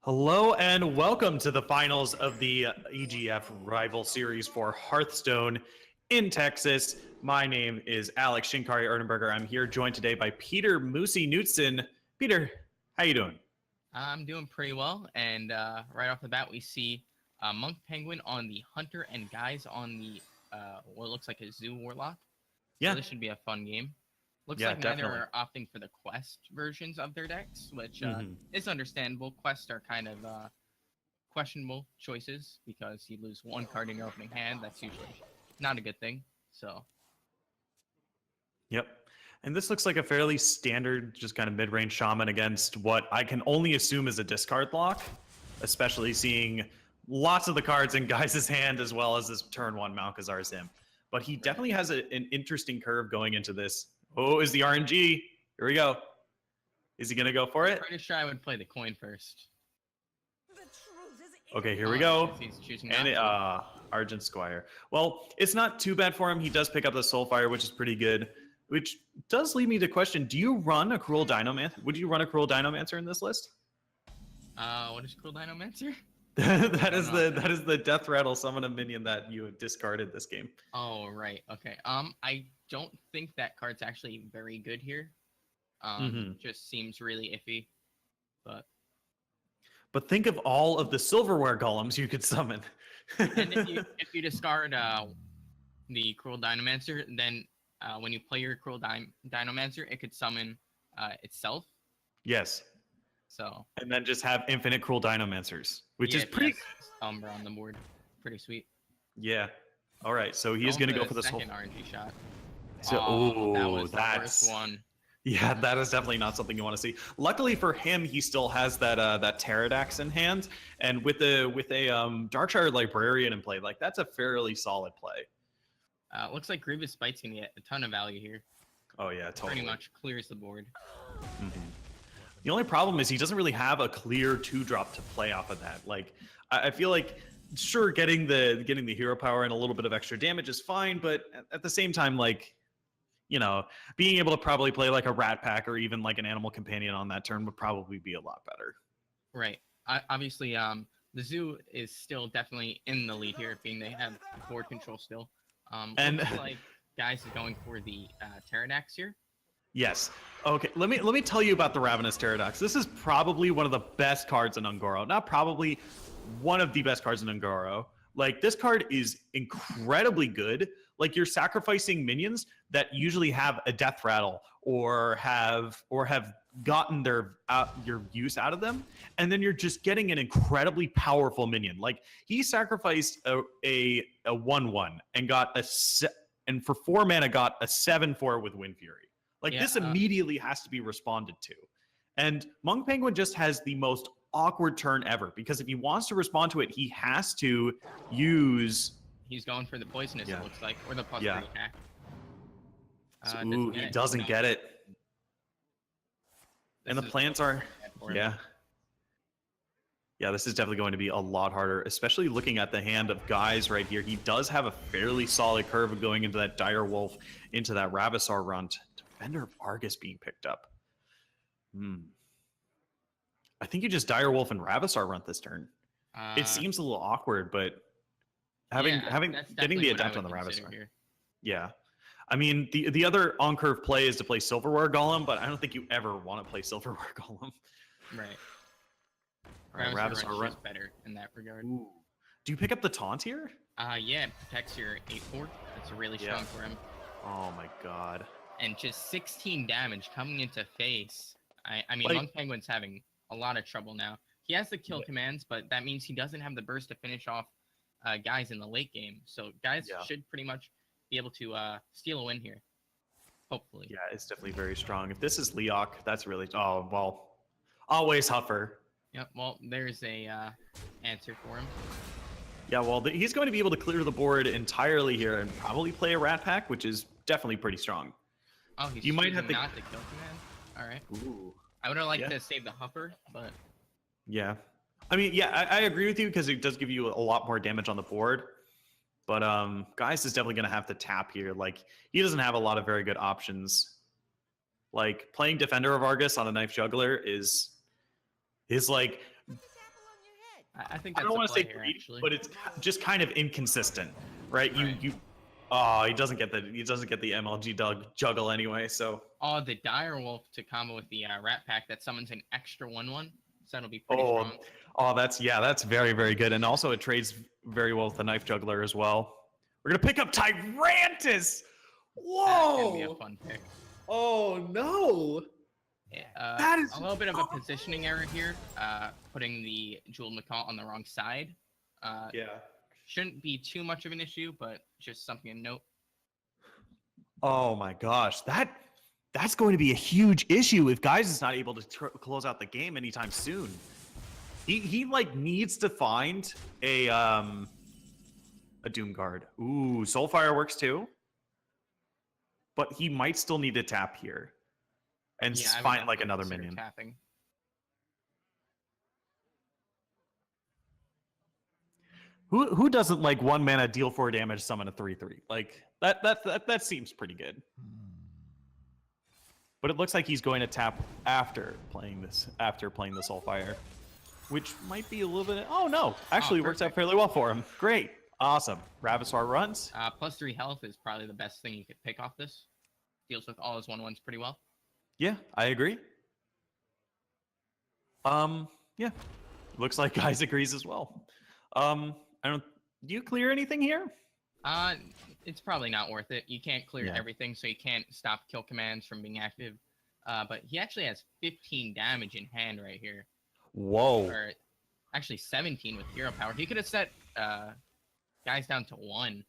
Hello and welcome to the finals of the EGF Rival Series for Hearthstone in Texas. My name is Alex Shinkari Erdenberger. I'm here joined today by Peter Moosey Knutson. Peter, how you doing? I'm doing pretty well, and right off the bat, we see Monk Penguin on the Hunter and Guys on the what looks like a Zoo Warlock. So Yeah. this should be a fun game. Looks Yeah, like neither definitely. are opting for the Quest versions of their decks, which Mhm. is understandable. Quests are kind of questionable choices because you lose one card in your opening hand. That's usually not a good thing. So Yep. And this looks like a fairly standard, just kind of mid-range shaman against what I can only assume is a discard lock, especially seeing lots of the cards in Guys' hand as well as this turn one Malkazar Zim. But he definitely has an interesting curve going into this. Oh, is the RNG? Here we go. Is he going to go for it? pretty sure I would play the coin first. Okay, here we go. He's choosing And Argent Squire. Well, it's not too bad for him. He does pick up the Soulfire, which is pretty good. Which does lead me to question: do you run a Cruel Dinomancer? Would you run a Cruel Dinomancer in this list? What is Cruel Dinomancer? that is the Death Rattle summon a minion that you discarded this game. Oh right, okay. I don't think that card's actually very good here. Just seems really iffy. But think of all of the silverware golems you could summon. And if you discard the Cruel Dinomancer, then when you play your Cruel Dinomancer, it could summon itself. Yes. So. And then just have infinite Cruel Dinomancers, which is pretty. Umbra on the board, pretty sweet. Yeah. All right. So he is going to go for the second RNG shot. So, that was the worst one. Yeah, that is definitely not something you want to see. Luckily for him, he still has that Pterodax in hand, and with a Darkshire Librarian in play, like that's a fairly solid play. Looks like Grievous Spite's gonna get a ton of value here. Oh yeah, totally. Pretty much clears the board. The only problem is he doesn't really have a clear 2-drop to play off of that. Like I feel like sure getting the hero power and a little bit of extra damage is fine, but at the same time, like, you know, being able to probably play like a Rat Pack or even like an Animal Companion on that turn would probably be a lot better. Right. Obviously, the Zoo is still definitely in the lead here, being they have board control still. And looks like Guys is going for the Pterodax here. Yes. Okay. Let me tell you about the Ravenous Pterodax. This is probably one of the best cards in Ungoro. Not probably, one of the best cards in Ungoro. Like, this card is incredibly good. Like, you're sacrificing minions that usually have a Death Rattle or have gotten your use out of them, and then you're just getting an incredibly powerful minion. Like, he sacrificed a 1/1 and got and for 4 mana got a 7/4 with Wind Fury. Like, this immediately has to be responded to. And Monk Penguin just has the most awkward turn ever, because if he wants to respond to it, he has to use... He's going for the poisonous, it looks like, or the +3 attack. He doesn't get it. And the plans are... Yeah, this is definitely going to be a lot harder, especially looking at the hand of Guys right here. He does have a fairly solid curve of going into that Dire Wolf, into that Ravasar runt. Defender of Argus being picked up. I think you just Dire Wolf and Ravasar runt this turn. It seems a little awkward, but getting the Adept on the Ravasar. Here. Yeah. I mean, the other on-curve play is to play Silverware Golem, but I don't think you ever want to play Silverware Golem. Right. Ravasar runt better in that regard. Ooh. Do you pick up the taunt here? Yeah, it protects your 8/4. That's really strong for him. Oh my god. And just 16 damage coming into face. I mean, Monk Penguin's having a lot of trouble now. He has the kill commands, but that means he doesn't have the burst to finish off Guys in the late game. So Guys should pretty much be able to steal a win here. Hopefully. Yeah, it's definitely very strong. If this is Leok, that's really... Oh, well, always Huffer. Yep, well, there's a answer for him. Yeah, well, he's going to be able to clear the board entirely here and probably play a Rat Pack, which is definitely pretty strong. Oh, you might have not the kill command. All right. Ooh. I would have liked to save the Huffer, but... Yeah. I mean, yeah, I agree with you because it does give you a lot more damage on the board. But Guys is definitely going to have to tap here. Like, he doesn't have a lot of very good options. Like, playing Defender of Argus on a Knife Juggler is like I think I that's don't the want to say play here, greedy, actually. but it's just kind of inconsistent, right? Right. Oh, he doesn't get the MLG juggle anyway. So Oh, the dire wolf to combo with the rat pack that summons an extra 1/1. So that'll be pretty oh strong. that's very very good, and also it trades very well with the knife juggler as well. We're gonna pick up Tyrantus. That's gonna be a Whoa! fun pick. Oh no! That is A little bit of a positioning error here, putting the Jeweled Macaw on the wrong side. yeah. Shouldn't be too much of an issue, but just something to note. Oh my gosh, that's going to be a huge issue if Guys is not able to close out the game anytime soon. He like needs to find a Doom Guard. Ooh, Soulfire works too, but he might still need to tap here and Yeah, I would find like definitely another consider minion. tapping. Who doesn't like 1 mana deal 4 damage summon a 3/3? Like that seems pretty good. But it looks like he's going to tap after playing the Soulfire, which might be a little bit. Oh no, actually it works out fairly well for him. Great, awesome. Ravasaur runs. +3 health is probably the best thing you could pick off this. Deals with all his 1/1s pretty well. Yeah, I agree. Yeah, looks like Guys agrees as well. I don't. Do you clear anything here? It's probably not worth it. You can't clear Yeah. everything, so you can't stop kill commands from being active. But he actually has 15 damage in hand right here. Whoa. Or actually 17 with hero power. He could have set Guys down to 1.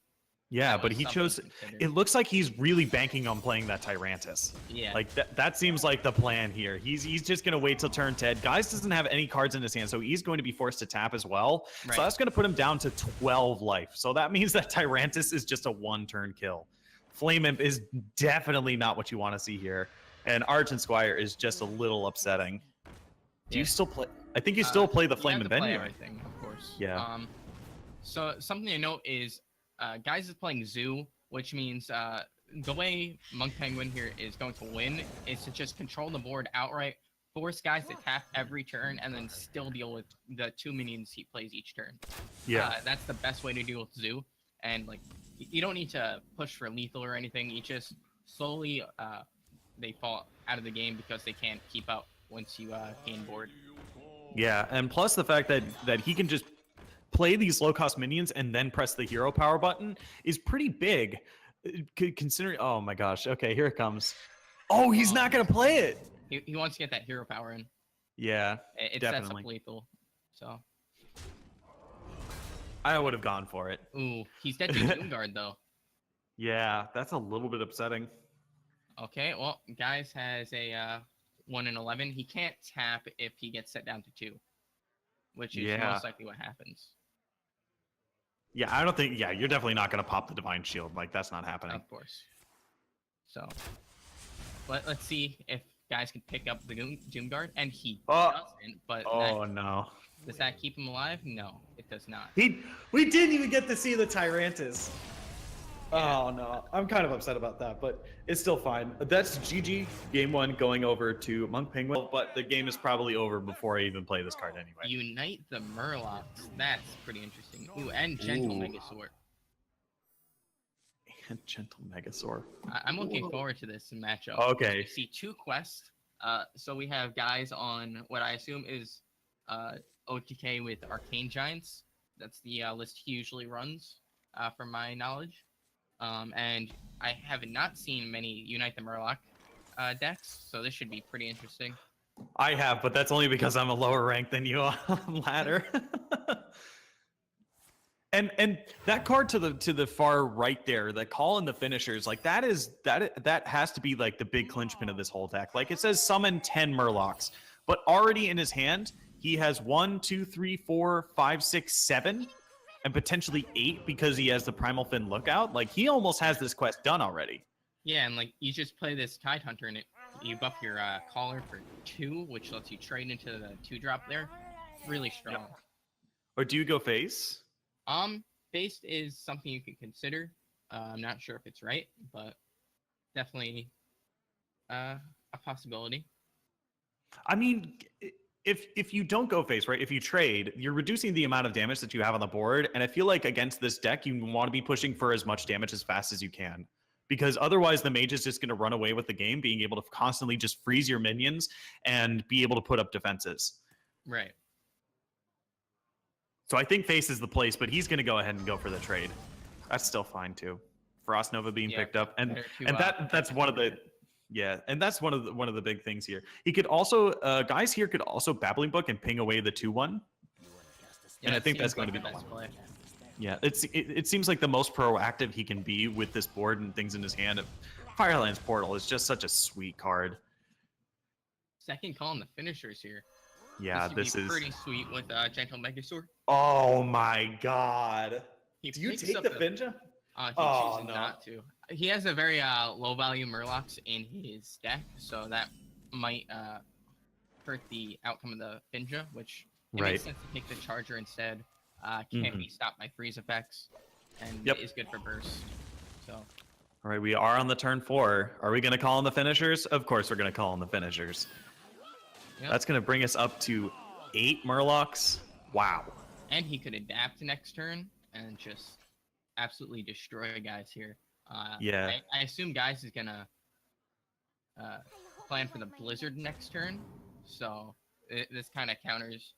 Yeah, That but was he something chose. to consider. It looks like he's really banking on playing that Tyrantus. Yeah. Like that seems like the plan here. He's just gonna wait till turn 10. Guys doesn't have any cards in his hand, so he's going to be forced to tap as well. Right. So that's gonna put him down to 12 life. So that means that Tyrantus is just a 1-turn kill. Flame Imp is definitely not what you want to see here. And Argent Squire is just a little upsetting. Do you still play? I think you still play the Flame you have Imp to play anyway. everything, of course. Yeah. So something to note is Guys is playing Zoo, which means the way Monk Penguin here is going to win is to just control the board outright, force Guys to tap every turn, and then still deal with the 2 minions he plays each turn. Yeah. That's the best way to deal with Zoo. And like, you don't need to push for lethal or anything. You just slowly they fall out of the game because they can't keep up once you gain board. Yeah, and plus the fact that he can just play these low-cost minions and then press the hero power button is pretty big. Considering, oh my gosh, okay, here it comes. Oh, he's not gonna play it. He wants to get that hero power in. Yeah, It definitely. sets up lethal. So. I would have gone for it. Ooh, he's dead to Doom Guard though. Yeah, that's a little bit upsetting. Okay, well, Guys has a 1 in 11. He can't tap if he gets set down to 2, which is most likely what happens. Yeah, I don't think. Yeah, you're definitely not gonna pop the Divine Shield. Like that's not happening. Of course. So, let's see if Guys can pick up the Doom Guard, and he doesn't. But No. Does that keep him alive? No, it does not. We didn't even get to see the Tyrantus. Yeah. Oh no, I'm kind of upset about that, but it's still fine. That's GG game 1 going over to Monk Penguin, but the game is probably over before I even play this card anyway. Unite the Murlocs. That's pretty interesting. Ooh, and Gentle Megasaur. And Gentle Megasaur. I'm looking forward to this matchup. Okay. We see 2 quests. So we have Guys on what I assume is OTK with Arcane Giants. That's the list he usually runs, from my knowledge. And I have not seen many Unite the Murloc decks, so this should be pretty interesting. I have, but that's only because I'm a lower rank than you on ladder. And that card to the far right there, the call and the finishers, like that has to be like the big clinchpin of this whole deck. Like it says summon 10 Murlocs, but already in his hand he has 1, 2, 3, 4, 5, 6, 7, and potentially 8 because he has the Primal Fin Lookout. Like he almost has this quest done already. Yeah, and like you just play this Tide Hunter and you buff your Caller for 2, which lets you trade into the 2-drop there. Really strong. Yep. Or do you go face? Based is something you could consider. I'm not sure if it's right, but definitely a possibility. I mean, if you don't go face, right? If you trade, you're reducing the amount of damage that you have on the board, and I feel like against this deck, you want to be pushing for as much damage as fast as you can, because otherwise the mage is just going to run away with the game, being able to constantly just freeze your minions and be able to put up defenses. Right. So I think face is the place, but he's going to go ahead and go for the trade. That's still fine too. Frost Nova being picked up, and that's one of the. Yeah, and that's one of the big things here. He could also, guys here could also Babbling Book and ping away the 2/1. Yeah, and I think that's going to be the best play. Yeah, it seems like the most proactive he can be with this board and things in his hand. Firelands Portal is just such a sweet card. Second call on the finishers here. Yeah, this is pretty sweet with Gentle Megasaur. Oh my god! Do you take the Finja? He chooses not to. He has a very low value Murlocs in his deck, so that might hurt the outcome of the Finja, which it makes sense to take the Charger instead. Can't be stopped by freeze effects, and is good for burst. So. All right, we are on the turn 4. Are we going to call on the finishers? Of course, we're going to call on the finishers. Yep. That's going to bring us up to 8 Murlocs. Wow. And he could adapt next turn and just absolutely destroy guys here. I assume guys is going to plan for the Blizzard next turn. So this kind of counters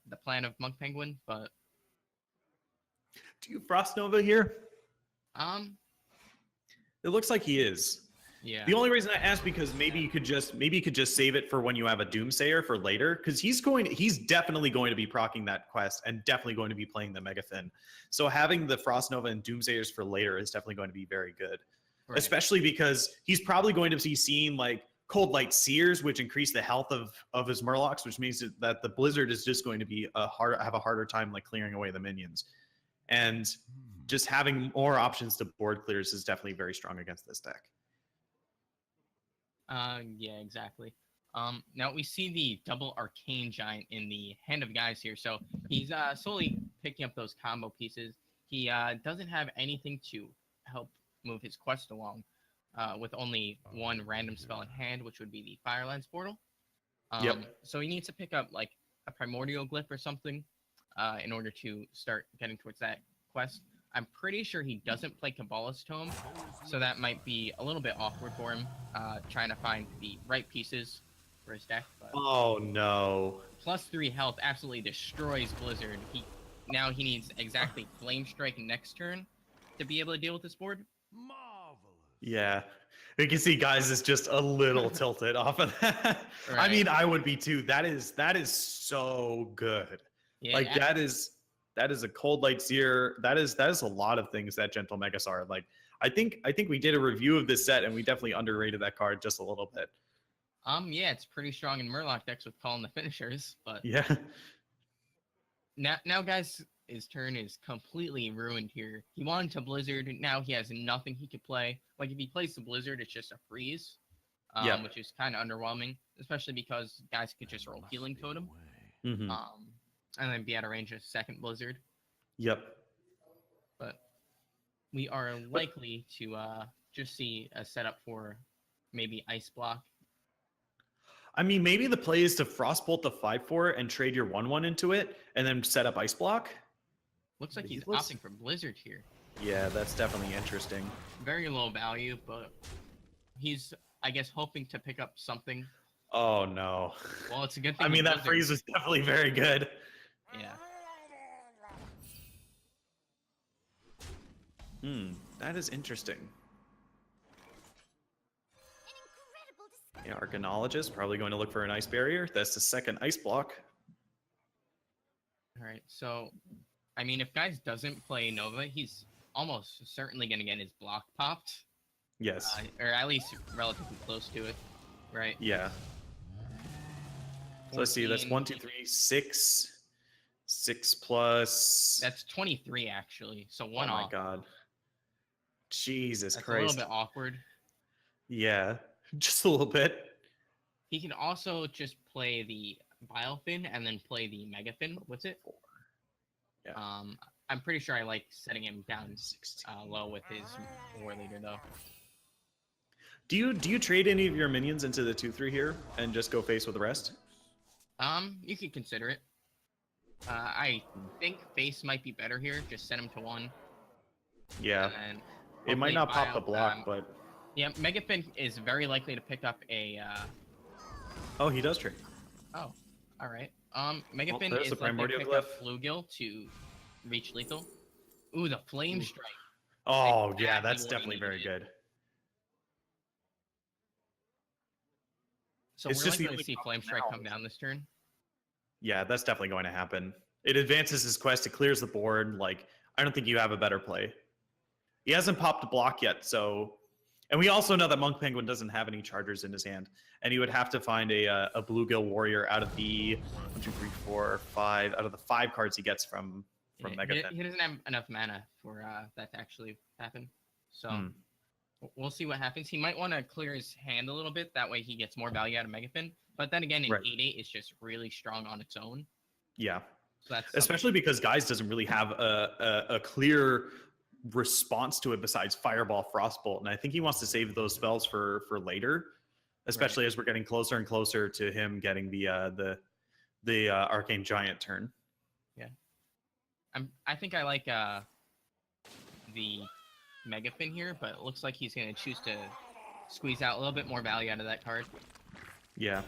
the plan of Monk Penguin, but... Do you Frost Nova here? It looks like he is. Yeah. The only reason I asked because maybe you could just save it for when you have a Doomsayer for later, because he's definitely going to be proccing that quest and definitely going to be playing the Mega Thin. So having the Frost Nova and Doomsayers for later is definitely going to be very good, especially because he's probably going to be seeing like Cold Light Seers, which increase the health of his Murlocs, which means that the Blizzard is just going to be have a harder time like clearing away the minions, and just having more options to board clears is definitely very strong against this deck. Yeah, exactly. Now we see the double Arcane Giant in the hand of guys here. So he's slowly picking up those combo pieces. He doesn't have anything to help move his quest along, with only one random spell in hand, which would be the Firelands Portal. So he needs to pick up like a Primordial Glyph or something in order to start getting towards that quest. I'm pretty sure he doesn't play Kabbalah's Tome, so that might be a little bit awkward for him, trying to find the right pieces for his deck. But oh no! +3 health absolutely destroys Blizzard. Now he needs exactly Flame Strike next turn to be able to deal with this board. Marvelous. Yeah, you can see guys is just a little tilted off of that. Right. I mean, I would be too. That is so good. Yeah, like that is a Cold Light Seer. That is a lot of things that Gentle Megasaur. Like I think we did a review of this set and we definitely underrated that card just a little bit. Yeah, it's pretty strong in Murloc decks with calling the finishers, but yeah. Now guys, his turn is completely ruined here. He wanted to Blizzard, now he has nothing he could play. Like if he plays the Blizzard, it's just a freeze. Which is kind of underwhelming, especially because guys could just roll Healing Totem. And then be out of range of second Blizzard. Yep. But we are likely to just see a setup for maybe Ice Block. I mean, maybe the play is to Frostbolt the 5/4 and trade your 1/1 into it, and then set up Ice Block. Looks like he's opting for Blizzard here. Yeah, that's definitely interesting. Very low value, but he's, I guess, hoping to pick up something. Oh, no. Well, it's a good thing. I mean, that freeze was definitely very good. Yeah. That is interesting. Yeah, Arcanologist probably going to look for an Ice Barrier. That's the second Ice Block. All right, so, I mean, if guys doesn't play Nova, he's almost certainly going to get his block popped. Yes. Or at least relatively close to it, right? Yeah. So let's see, that's 1, 2, 3, 6. 6 plus... That's 23, actually, so one off. Oh, my God. Jesus That's Christ. a little bit awkward. Yeah, just a little bit. He can also just play the Bilefin and then play the Megafin. What's it? 4. Yeah. I'm pretty sure I like setting him down low with his War Leader, though. Do you trade any of your minions into the 2/3 here and just go face with the rest? You could consider it. I think face might be better here. Just set him to 1. Yeah. And It might hopefully not buy pop the out, block, but... Yeah, Megafin is very likely to pick up a... Oh, he does trade. Oh, alright. Megafin there's the is likely to Primordial pick Glyph. up Bluegill to reach lethal. Ooh, the Flame Ooh. Strike. Oh, yeah, Exactly that's what he definitely very needed. good. So It's we're just the likely to only see problem Flame Strike now come down this turn. Yeah, that's definitely going to happen. It advances his quest, it clears the board. Like, I don't think you have a better play. He hasn't popped a block yet, so... And we also know that Monk Penguin doesn't have any chargers in his hand. And he would have to find a Bluegill Warrior out of the 1, 2, 3, 4, 5, out of the 5 cards he gets from Yeah, Megafin. he doesn't have enough mana for that to actually happen. So we'll see what happens. He might want to clear his hand a little bit. That way he gets more value out of Megafin. But then again, an Right. 8/8 is just really strong on its own. Yeah. So that's Especially because Guys doesn't really have a clear response to it besides Fireball, Frostbolt, and I think he wants to save those spells for later, especially as we're getting closer and closer to him getting the Arcane Giant turn. Yeah, I think I like the Megafin here, but it looks like he's going to choose to squeeze out a little bit more value out of that card. Yeah,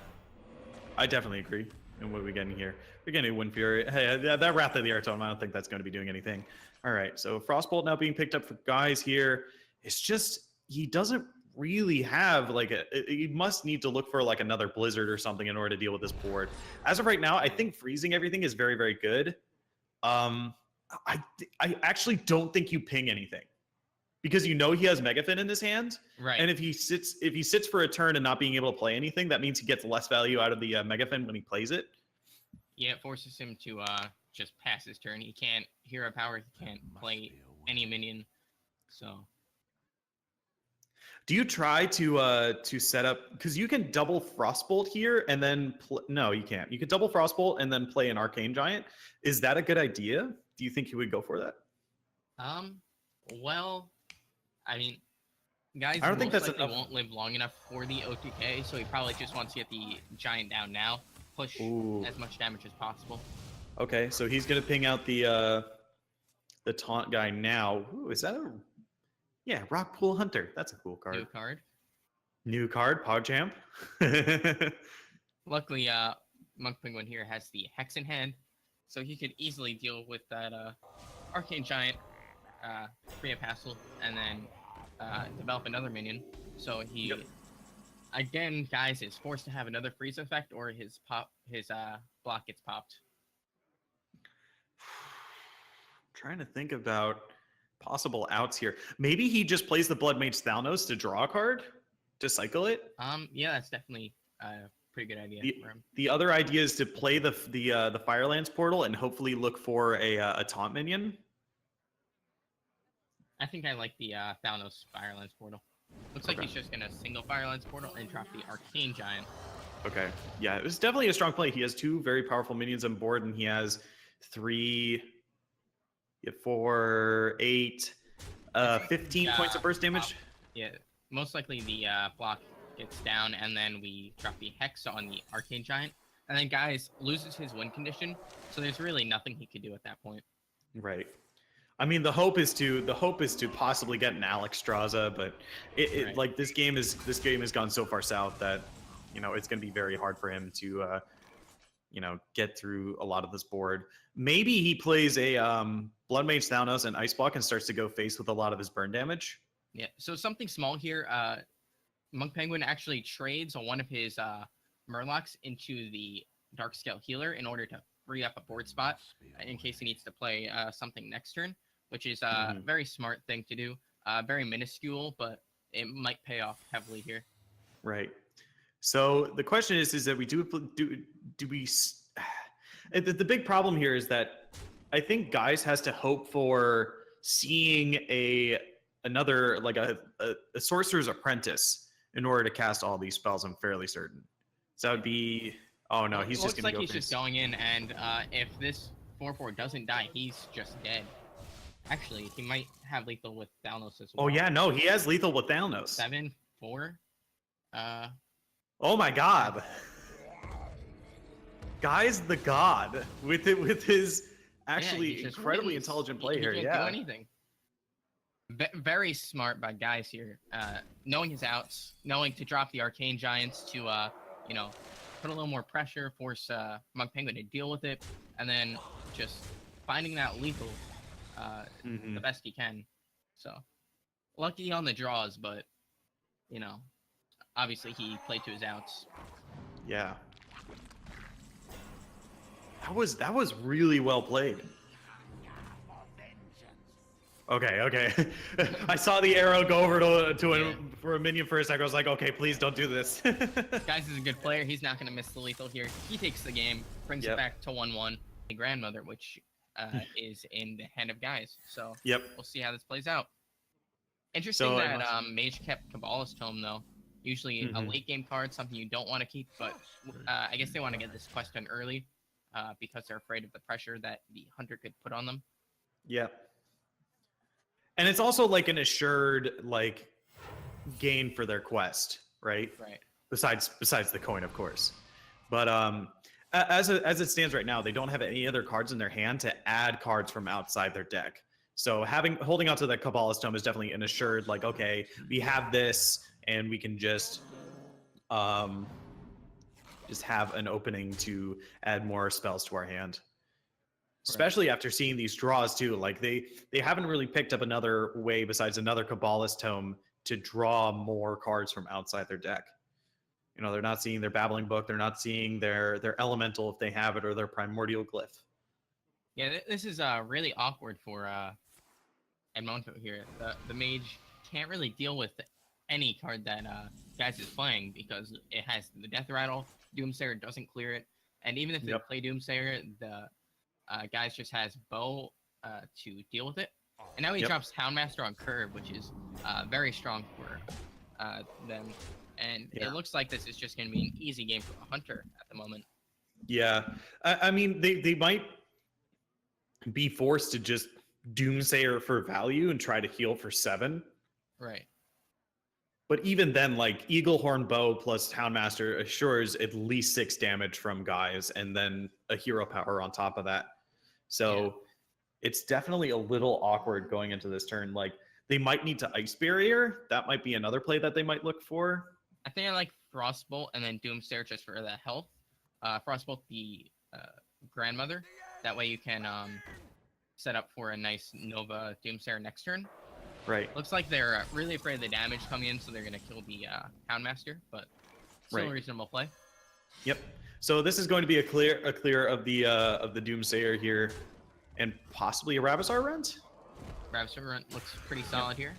I definitely agree. And what are we getting here? We're getting a Wind Fury. Hey, that Wrath of the Airtone, I don't think that's going to be doing anything. All right, so Frostbolt now being picked up for Guys here. It's just, he doesn't really have, like, he must need to look for, like, another Blizzard or something in order to deal with this board. As of right now, I think freezing everything is very, very good. I actually don't think you ping anything. Because you know he has Megafin in his hand. Right. And if he sits for a turn and not being able to play anything, that means he gets less value out of the Megafin when he plays it. Yeah, it forces him to just pass his turn. He can't hero power. He can't play any minion. So, do you try to set up, because you can double Frostbolt here and then no, you can't. You can double Frostbolt and then play an Arcane Giant. Is that a good idea? Do you think he would go for that? Well, I mean, Guys I don't think that's likely enough. won't live long enough for the OTK, so he probably just wants to get the Giant down now. Push as much damage as possible. Okay, so he's gonna ping out the taunt guy now. Ooh, is that a... Yeah, Rockpool Hunter. That's a cool card. New card. New card, PogChamp. Luckily, Monk Penguin here has the Hex in hand, so he could easily deal with that Arcane Giant, free up Hassle, and then develop another minion. So he, again, Guys is forced to have another freeze effect, or his block gets popped. Trying to think about possible outs here. Maybe he just plays the Blood Mage Thalnos to draw a card to cycle it. Yeah, that's definitely a pretty good idea for him. The other idea is to play the Firelands portal and hopefully look for a taunt minion. I think I like the Thalnos Firelands portal. Looks like he's just gonna single Firelands portal and drop the Arcane Giant. Okay, yeah, it was definitely a strong play. He has 2 very powerful minions on board, and he has 3, 4, 8, 15 points of burst damage. Yeah, most likely the block gets down, and then we drop the Hex on the Arcane Giant, and then Guys loses his win condition, so there's really nothing he could do at that point. Right. I mean, the hope is to possibly get an Alex Straza, but like this game has gone so far south that it's going to be very hard for him to get through a lot of this board. Maybe he plays a Blood Mage Thalnos and Ice Block and starts to go face with a lot of his burn damage. Yeah. So something small here. Monk Penguin actually trades on one of his Murlocs into the Darkscale Healer in order to free up a board spot in case he needs to play something next turn, which is a very smart thing to do. Very minuscule, but it might pay off heavily here. Right. So the question is that we do we... The big problem here is that I think Guys has to hope for seeing another like a Sorcerer's Apprentice in order to cast all these spells. I'm fairly certain. So that would be... Oh no, he's just going to go. Looks like he's just going in, and if this 4/4 doesn't die, he's just dead. Actually, he might have lethal with Thalnos as well. Oh yeah, no, he has lethal with Thalnos. 7/4. Oh my God. Guy's the god with his actually he's just incredibly really intelligent he play here. can't Yeah. do anything. Very smart by guys here, knowing his outs, knowing to drop the Arcane Giants to, you know, put a little more pressure, force Monk Penguin to deal with it, and then just finding that lethal the best he can. So, lucky on the draws, but, you know, obviously he played to his outs. Yeah. That was really well played. Okay. I saw the arrow go over for a minion for a second. I was like, okay, please don't do this. Guys is a good player. He's not going to miss the lethal here. He takes the game, brings it back to 1-1. The grandmother, which is in the hand of Guys. So we'll see how this plays out. Interesting that Mage kept Kabbalah's Tome, though. Usually a late game card, something you don't want to keep, but I guess they want to get this quest done early because they're afraid of the pressure that the Hunter could put on them. Yeah. And it's also like an assured like gain for their quest, right? Right. Besides the coin, of course. But as it stands right now, they don't have any other cards in their hand to add cards from outside their deck. So holding on to the Kabbalah's Tome is definitely an assured like, okay, we have this and we can just have an opening to add more spells to our hand. Especially after seeing these draws too, like they haven't really picked up another way besides another Kabbalah's Tome to draw more cards from outside their deck. You know, they're not seeing their Babbling Book, they're not seeing their Elemental if they have it, or their Primordial Glyph. Yeah, this is really awkward for Edmonto here. The Mage can't really deal with any card that Guys is playing because it has the Death Rattle. Doomsayer doesn't clear it, and even if they play Doomsayer, the Guys just has Bow to deal with it. And now he drops Houndmaster on curve, which is very strong for them. And it looks like this is just going to be an easy game for a Hunter at the moment. Yeah. I mean, they might be forced to just Doomsayer for value and try to heal for 7. Right. But even then, like, Eaglehorn Bow plus Houndmaster assures at least 6 damage from Guys, and then a hero power on top of that. So it's definitely a little awkward going into this turn. Like, they might need to Ice Barrier. That might be another play that they might look for. I think I like Frostbolt and then Doomsayer just for the health. Frostbolt the grandmother. That way you can set up for a nice Nova Doomsayer next turn. Right. Looks like they're really afraid of the damage coming in, so they're going to kill the Houndmaster, but still a reasonable play. Yep. So this is going to be a clear of the Doomsayer here, and possibly a Ravasar Rent. Ravasar Rent looks pretty solid here.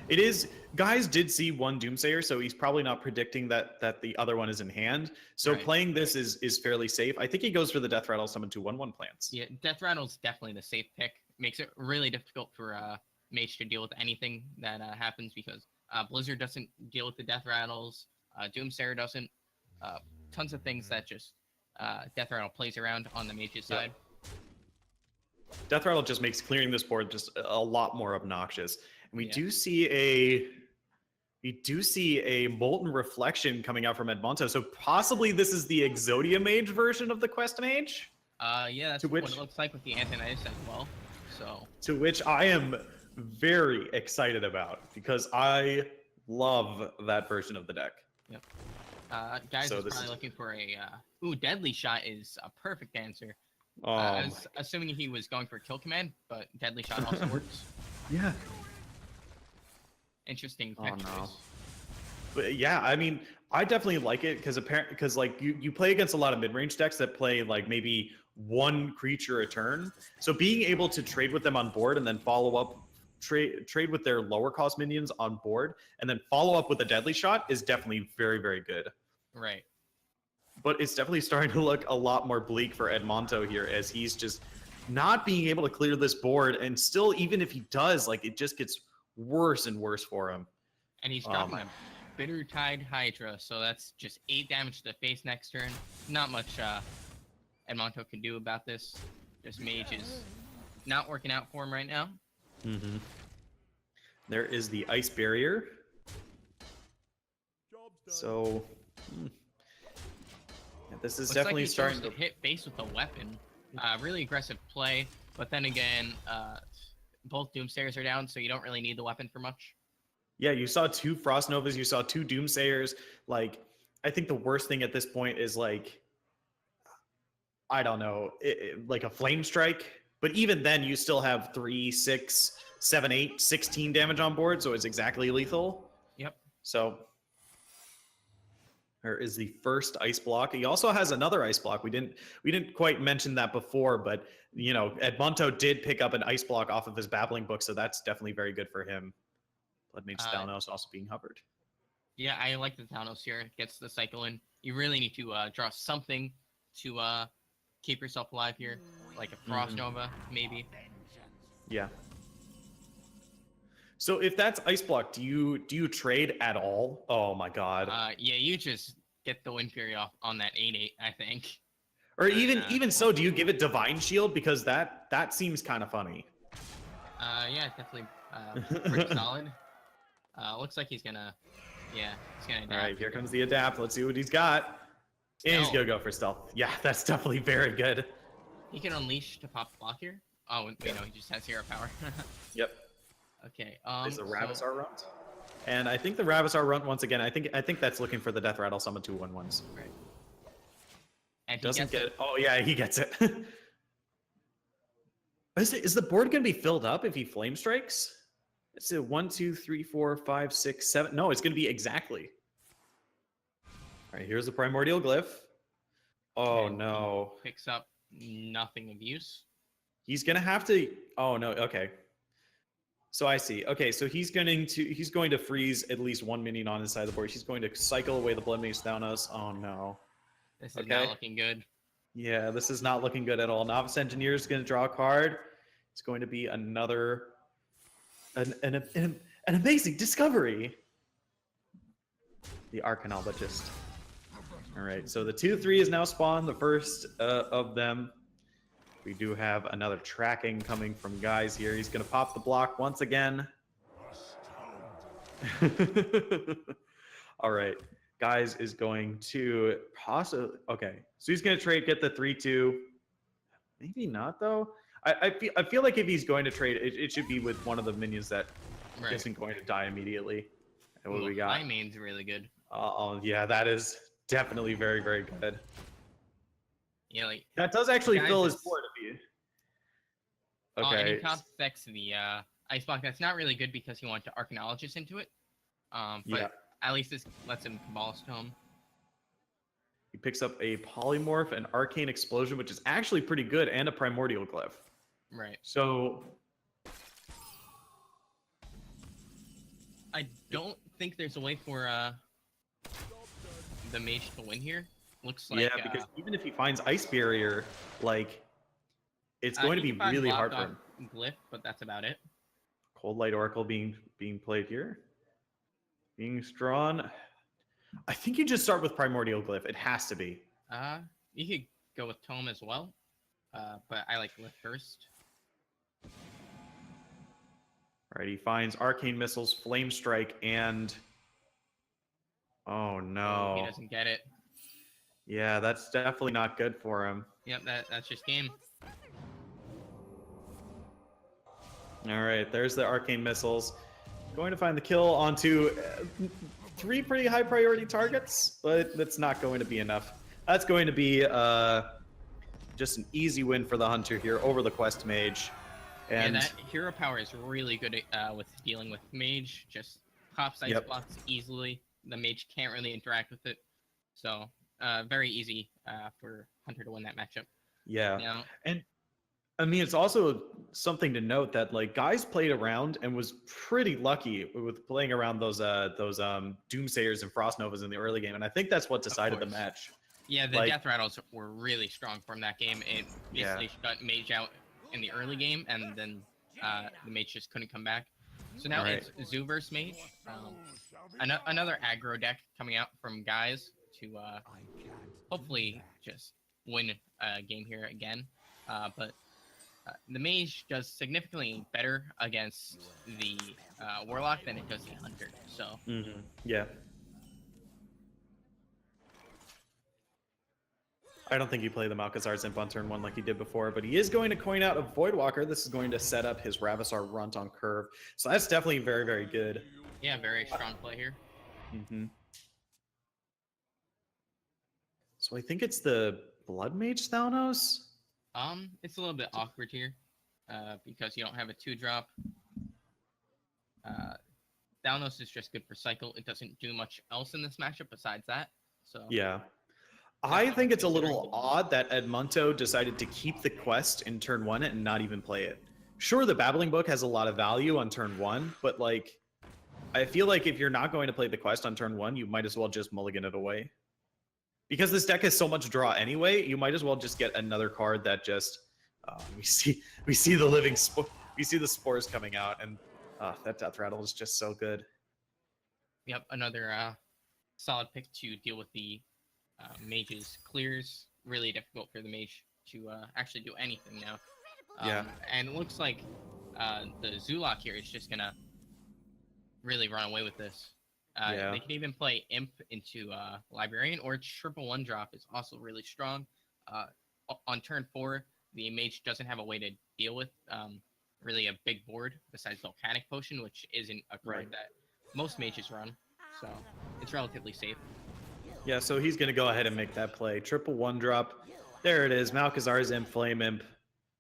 It is. Guys did see one Doomsayer, so he's probably not predicting that the other one is in hand. So playing this is fairly safe. I think he goes for the Death Rattle summon to 1/1 plants. Yeah, Death Rattle's definitely the safe pick. Makes it really difficult for Mage to deal with anything that happens because Blizzard doesn't deal with the Death Rattles. Doomsayer doesn't. Tons of things that just Death Rattle plays around on the Mage's side. Death Rattle just makes clearing this board just a lot more obnoxious. And we do see a Molten Reflection coming out from Edmonto. So possibly this is the Exodia Mage version of the Quest Mage. Yeah, that's what it looks like with the Antonitis as well. So to which I am very excited about because I love that version of the deck. Yep. Guys is probably looking for a Deadly Shot is a perfect answer. I was assuming he was going for Kill Command, but Deadly Shot also works. Yeah. Interesting. But yeah, I mean, I definitely like it because like you play against a lot of mid-range decks that play like maybe one creature a turn. So being able to trade with them on board and then follow up trade with their lower cost minions on board and then follow up with a Deadly Shot is definitely very, very good. Right. But it's definitely starting to look a lot more bleak for Edmonto here as he's just not being able to clear this board, and still, even if he does, like, it just gets worse and worse for him. And he's dropping a Bitter Tide Hydra, so that's just 8 damage to the face next turn. Not much Edmonto can do about this. This Mage is not working out for him right now. Mm-hmm. There is the Ice Barrier. So this is Looks definitely like he starting chose to. to hit base with a weapon. Really aggressive play, but then again, both Doomsayers are down, so you don't really need the weapon for much. Yeah, you saw 2 Frost Novas, you saw 2 Doomsayers. Like, I think the worst thing at this point is like, I don't know, like a Flame Strike. But even then, you still have 3, 6, 7, 8, 16 damage on board, so it's exactly lethal. Yep. So there is the first ice block. He also has another ice block. We didn't quite mention that before, but you know, Edmonto did pick up an ice block off of his babbling book, so that's definitely very good for him. Blood Mage Thalnos also being hovered. Yeah, I like the Thanos here. Gets the cycle in. You really need to draw something to keep yourself alive here, like a Frost Nova, maybe. Yeah. So if that's ice block, do you trade at all? Oh my god. Yeah, you just get the Wind Fury off on that 8/8, I think. Or even so, do you give it Divine Shield because that seems kind of funny. Yeah, definitely pretty solid. Looks like he's gonna, yeah, he's gonna adapt. All right, here comes the adapt. Let's see what he's got. And he's gonna go for stealth. Yeah, that's definitely very good. He can unleash to pop the block here. Oh, wait, no, he just has hero power. Yep. Okay. Is the Ravisar runt? And I think the Ravisar runt once again. I think that's looking for the Death Rattle summon 2/1/1s. Right. And he Doesn't gets get it. Oh yeah, he gets it. Is the board gonna be filled up if he flame strikes? It's a 1, 2, 3, 4, 5, 6, 7. No, it's gonna be exactly. All right, here's the primordial glyph. Oh and no. picks up nothing of use. He's gonna have to. Oh no. Okay. So I see. Okay, so he's going to freeze at least 1 minion on his side of the board. He's going to cycle away the Blood Mage Thalnos. Oh no. This is not looking good. Yeah, this is not looking good at all. Novice Engineer is going to draw a card. It's going to be another an amazing discovery. The Arcanologist. All right, so the 2/3 is now spawned. The first of them. We do have another tracking coming from Guys here. He's going to pop the block once again. All right. Guys is going to possibly... Okay. So he's going to get the 3/2. Maybe not, though. I feel like if he's going to trade, it should be with one of the minions that isn't going to die immediately. And what we got? My main's really good. Oh, yeah. That is definitely very, very good. Yeah, like that does actually fill his board if you. Okay. And he top effects the ice block. That's not really good because he wanted to Arcanologist into it. But at least this lets him Cabbalist Tome. He picks up a Polymorph, an Arcane Explosion, which is actually pretty good, and a Primordial Glyph. Right. So I don't think there's a way for the mage to win here. Looks like because even if he finds Ice Barrier, like it's going to be really hard for him. Glyph, but that's about it. Cold Light Oracle being played here, being drawn. I think you just start with Primordial Glyph. It has to be. You could go with Tome as well, but I like Glyph first. All right, he finds Arcane Missiles, Flame Strike, and oh no, he doesn't get it. Yeah, that's definitely not good for him. Yep, that's just game. All right, there's the Arcane Missiles. Going to find the kill onto 3 pretty high priority targets, but that's not going to be enough. That's going to be just an easy win for the Hunter here over the Quest Mage. And that hero power is really good with dealing with Mage. Just pops ice blocks easily. The Mage can't really interact with it. So very easy for Hunter to win that matchup. Yeah. Now, and I mean, it's also something to note that like Guys played around and was pretty lucky with playing around those Doomsayers and Frost Novas in the early game, and I think that's what decided the match. Yeah, the Death Rattles were really strong from that game. It basically shut Mage out in the early game, and then the Mage just couldn't come back. So now it's Zoo versus Mage. Another aggro deck coming out from Guys to hopefully just win a game here again. But the Mage does significantly better against the Warlock than it does the Hunter. So yeah. I don't think you play the Malkazar's Imp on turn 1 like he did before, but he is going to coin out a Voidwalker. This is going to set up his Ravisar Runt on curve. So that's definitely very, very good. Yeah, very strong play here. So I think it's the Blood Mage Thalnos? It's a little bit awkward here, because you don't have a 2-drop. Thalnos is just good for cycle. It doesn't do much else in this matchup besides that. So Yeah. I think it's a little odd that Edmonto decided to keep the quest in turn 1 and not even play it. Sure, the Babbling Book has a lot of value on turn 1, but like, I feel like if you're not going to play the quest on turn 1, you might as well just mulligan it away. Because this deck has so much draw anyway, you might as well just get another card that just we see the living we see the spores coming out, and that Death Rattle is just so good. Yep, another solid pick to deal with the mage's clears. Really difficult for the mage to actually do anything now. Yeah. And it looks like the Zulok here is just gonna really run away with this. Yeah. They can even play Imp into Librarian, or triple 1-drop is also really strong. On turn 4, the mage doesn't have a way to deal with really a big board besides Volcanic Potion, which isn't a card that most mages run, so it's relatively safe. Yeah, so he's going to go ahead and make that play. Triple 1-drop. There it is. Malkazar's Imp, Flame Imp,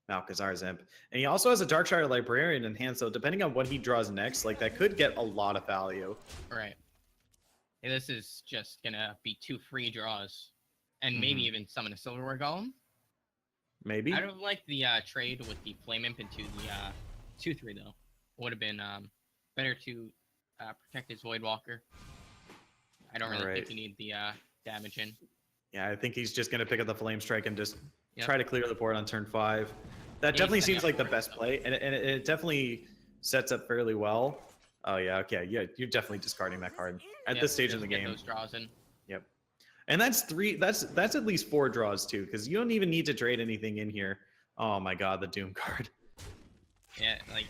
Malkazar's Imp. And he also has a Darkshire Librarian in hand, so depending on what he draws next, like that could get a lot of value. Right. Yeah, this is just going to be 2 free draws, and maybe even summon a Silverware Golem. Maybe. I don't like the trade with the Flame Imp into the 2/3 though. Would have been better to protect his Voidwalker. I don't really think you need the damage in. Yeah, I think he's just going to pick up the Flame Strike and just try to clear the board on turn 5. That definitely seems like the best play, and it definitely sets up fairly well. Oh yeah, okay, yeah, you're definitely discarding that card at this stage of the game. Those draws in. Yep. And that's 3. That's at least 4 draws too, because you don't even need to trade anything in here. Oh my God, the Doom card. Yeah, like,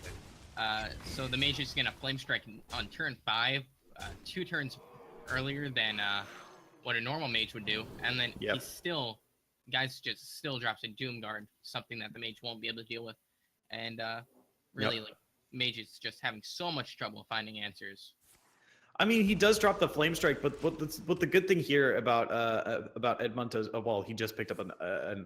so the mage is gonna Flame Strike on turn 5, 2 turns earlier than what a normal mage would do, and then he still, just still drops a Doom Guard, something that the mage won't be able to deal with, and really, like, mage is just having so much trouble finding answers. I mean, he does drop the Flame Strike, but what the good thing here about Edmonto's, well, he just picked up a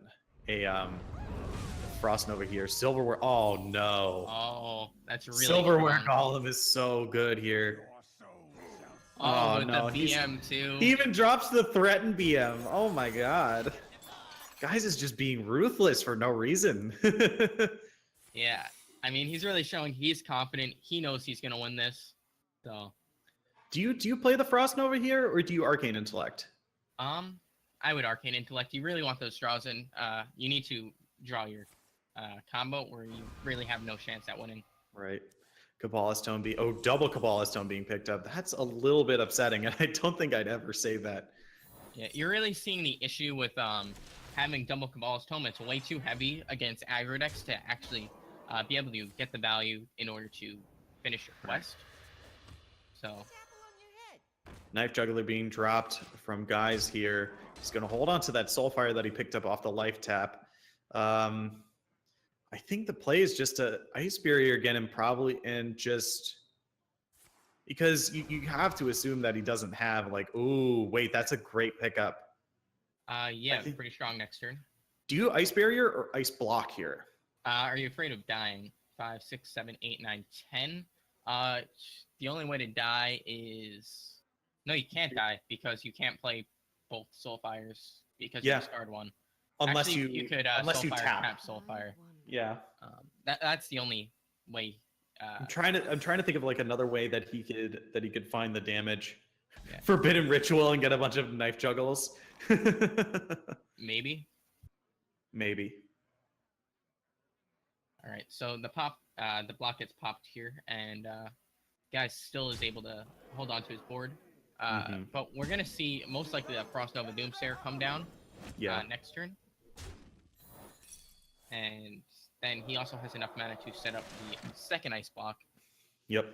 Frost Nova here. Silverware. Oh no. Oh, that's really Silverware Golem is so good here. Oh no, the BM too. He even drops the Threaten BM. Oh my God. Guys is just being ruthless for no reason. Yeah, I mean, he's really showing he's confident. He knows he's gonna win this. So. Do you play the Frost Nova here, or do you Arcane Intellect? I would Arcane Intellect. You really want those draws in. You need to draw your combo, or you really have no chance at winning. Right. Cabalist Tome double Cabalist Tome being picked up. That's a little bit upsetting, and I don't think I'd ever say that. Yeah, you're really seeing the issue with having double Cabalist Tome. It's way too heavy against aggro decks to actually be able to get the value in order to finish your quest. So. Knife Juggler being dropped from Guys here. He's going to hold on to that Soulfire that he picked up off the life tap. I think the play is just a Ice Barrier again, and just because you have to assume that he doesn't have like, ooh, wait, that's a great pickup. Yeah, pretty strong next turn. Do you Ice Barrier or Ice Block here? Are you afraid of dying? 5, 6, 7, 8, 9, 10. The only way to die is... No, you can't die because you can't play both Soulfires because you discard one. Unless actually, you could Soulfire tap Soulfire. Yeah. That's the only way. I'm trying to think of like another way that he could find the damage. Yeah. Forbidden Ritual and get a bunch of Knife Juggles. Maybe. All right, so the block gets popped here, and Guy still is able to hold on to his board. But we're gonna see most likely that Frost Nova Doomsayer come down next turn, and then he also has enough mana to set up the second ice block. Yep.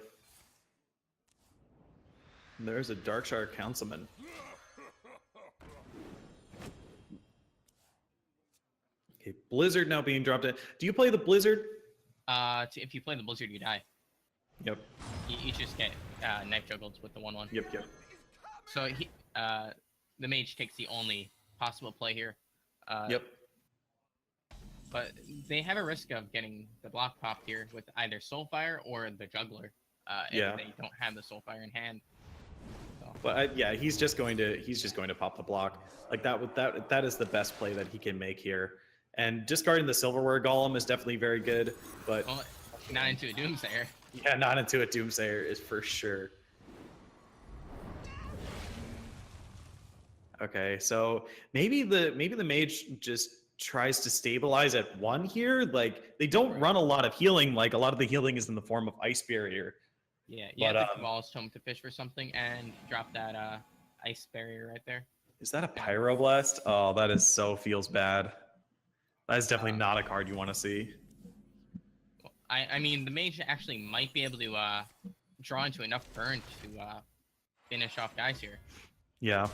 There's a Darkshire Councilman. Okay, Blizzard now being dropped in. Do you play the Blizzard? If you play the Blizzard, you die. Yep. You just get knife juggled with the 1/1. Yep. So the mage takes the only possible play here. Yep. But they have a risk of getting the block popped here with either Soulfire or the Juggler. If they don't have the Soulfire in hand. So. But yeah, he's just going to pop the block. Like that is the best play that he can make here. And discarding the Silverware Golem is definitely very good, but well, not into a Doomsayer. Yeah, not into a Doomsayer is for sure. Okay, so maybe the mage just tries to stabilize at 1 here. Like they don't run a lot of healing. Like a lot of the healing is in the form of Ice Barrier. Yeah, you have the Cabal's Tome to fish for something and drop that Ice Barrier right there. Is that a Pyroblast? Oh, that is so feels bad. That is definitely not a card you want to see. I mean, the mage actually might be able to draw into enough burn to finish off guys here. Yeah.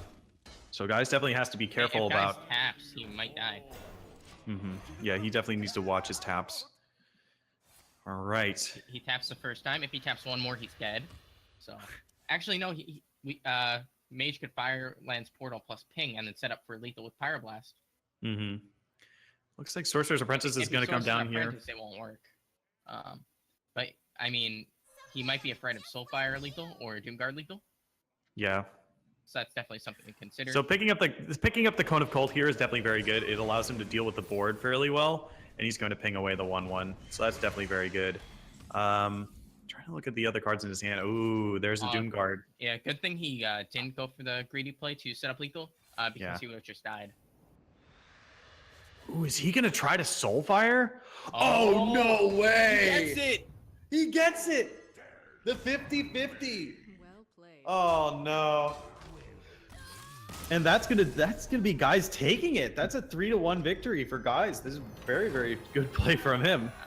So guys definitely has to be careful if guys about taps, he might die. Yeah, he definitely needs to watch his taps. All right. He taps the first time. If he taps one more, he's dead. So, actually, no. Mage could fire Land's Portal plus ping and then set up for lethal with Pyroblast. Looks like Sorcerer's Apprentice is going to come down here. It won't work. But I mean, he might be afraid of Soulfire lethal or Doomguard lethal. Yeah. So that's definitely something to consider. So picking up the Cone of Cold here is definitely very good. It allows him to deal with the board fairly well, and he's going to ping away the 1/1. So that's definitely very good. Trying to look at the other cards in his hand. Ooh, there's a Doomguard. Yeah, good thing he didn't go for the greedy play to set up lethal, because he would have just died. Ooh, is he going to try to Soulfire? Oh, no way! He gets it! He gets it! The 50-50! Well played. Oh, no. And that's gonna be guys taking it. That's a 3-1 victory for guys. This is very, very good play from him.